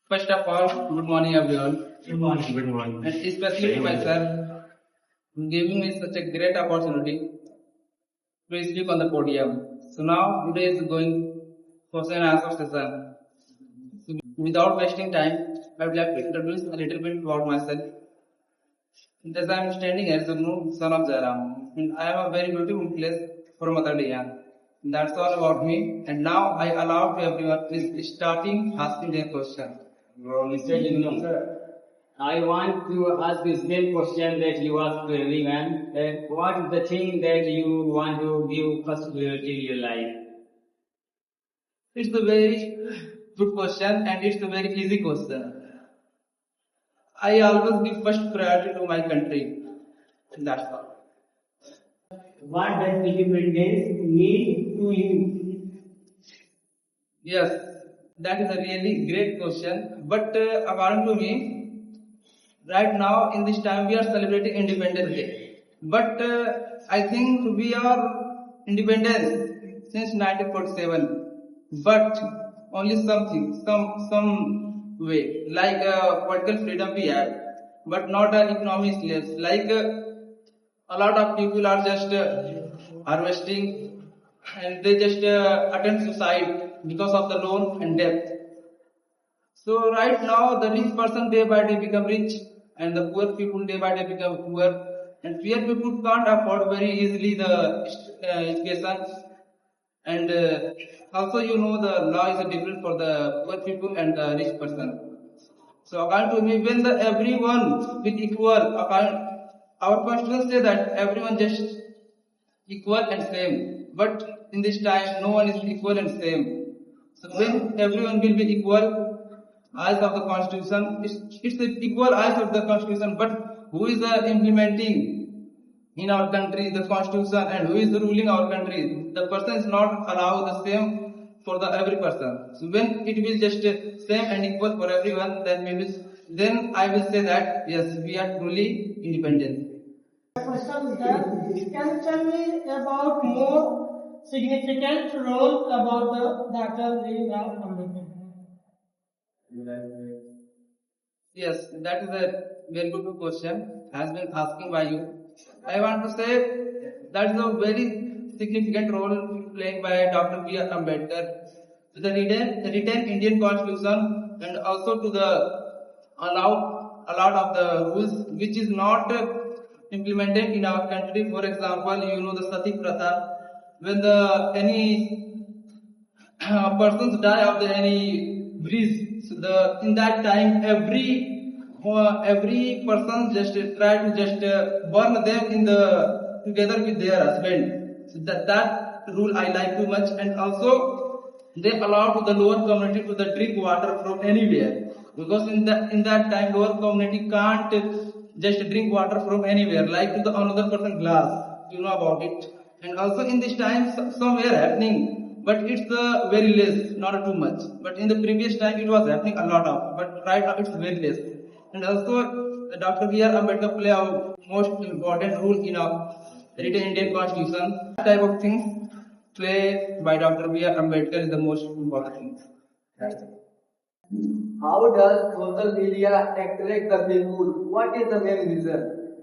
First of all, good morning everyone. Good morning. Good morning. And especially to myself, giving me such a great opportunity to speak on the podium. So now today is going question and answer session. So without wasting time, I would like to introduce a little bit about myself. As I am standing as Jugunoo, son of Jairam, and I am a very beautiful place for Mother Diyan. That's all about me. And now I allow to everyone is starting asking their question. Mr. Jugunoo, sir, I want to ask the same question that you asked to everyone. What is the thing that you want to give first priority in your life? It's a very good question and it's a very easy question. I always give first priority to my country. That's all. What does independence mean to you? Yes, that is a really great question. But according to me, right now in this time we are celebrating Independence Day. But I think we are independent since 1947. But only some way, like political freedom we have, but not economic slaves. Like a lot of people are just harvesting and they just attempt suicide because of the loan and debt. So right now the rich person day by day become rich and the poor people day by day become poor, and poor people can't afford very easily the education. And also you know the law is different for the poor people and the rich person. So according to me, when the everyone will equal, our constitution say that everyone just equal and same. But in this time, no one is equal and same. So when everyone will be equal, eyes of the constitution, it's the equal eyes of the constitution. But who is implementing in our country the constitution and who is ruling our country? The person is not allowed the same for the every person. So when it will just same and equal for everyone, then I will say that yes, we are truly independent. Question is that can you tell me about more significant role about the Dr. B.R. Ambedkar? Yes, that is a very good question. Has been asking by you. I want to say that is a very significant role played by Dr. B.R. Ambedkar to the written Indian Constitution and also to the allow a lot of the rules which is not implemented in our country. For example, you know the Sati Pratha. When any persons die of any breeze, so in that time every person just try to just burn them in the together with their husband. So that rule I like too much, and also they allow to the lower community to the drink water from anywhere, because in that time lower community can't just drink water from anywhere, like to the another person glass. You know about it. And also in this time somewhere happening, but it's very less, not too much. But in the previous time it was happening a lot of, but right now it's very less. And also Dr. B.R. Ambedkar play a most important role in our written Indian Constitution. That type of things play by Dr. B.R. Ambedkar is the most important thing. How does social media attract the people? What is the main reason?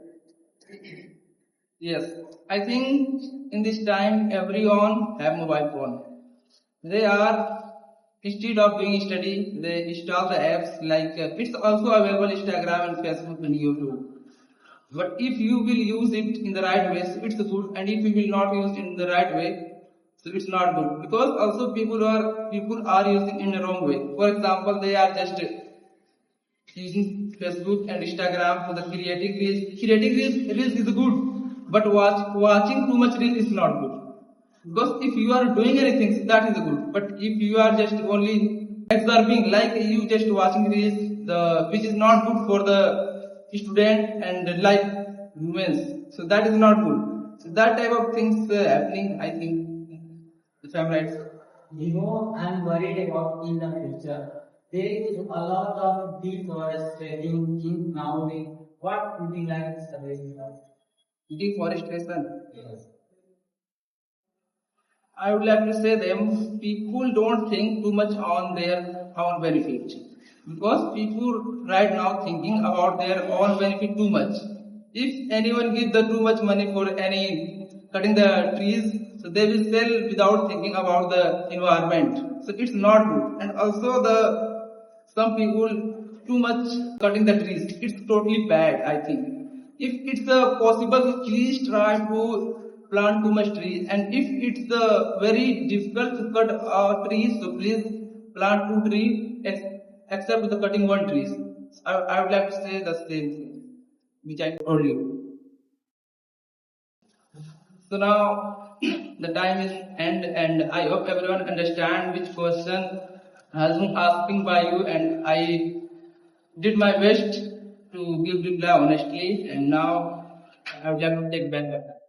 Yes, I think in this time everyone have mobile phone. They are, instead of doing study, they install the apps like it's also available Instagram and Facebook and YouTube. But if you will use it in the right way, so it's good, and if you will not use it in the right way, so it's not good. Because also people are using in the wrong way. For example, they are just using Facebook and Instagram for the creating reels. Creating reels is good, but watching too much reels is not good. Because if you are doing anything, so that is good. But if you are just only observing, like you just watching reels, which is not good for the student and like women, so that is not good. So that type of things happening, I think. If I'm right. You know, I'm worried about in the future. There is a lot of deforestation in nowadays. What would you like to suggest? Deforestation. Yes. I would like to say them people don't think too much on their benefit. because people right now thinking about their own benefit too much. If anyone gives the too much money for any cutting the trees, so they will sell without thinking about the environment. So it's not good. And also some people too much cutting the trees. It's totally bad, I think. If it's possible, please try to plant too much trees. And if it's very difficult to cut trees, so please plant 2 trees except the cutting 1 tree. I would like to say the same thing which I told you. So now the time is end, and I hope everyone understand which question has been asking by you, and I did my best to give reply honestly, and now I would like to take back the time.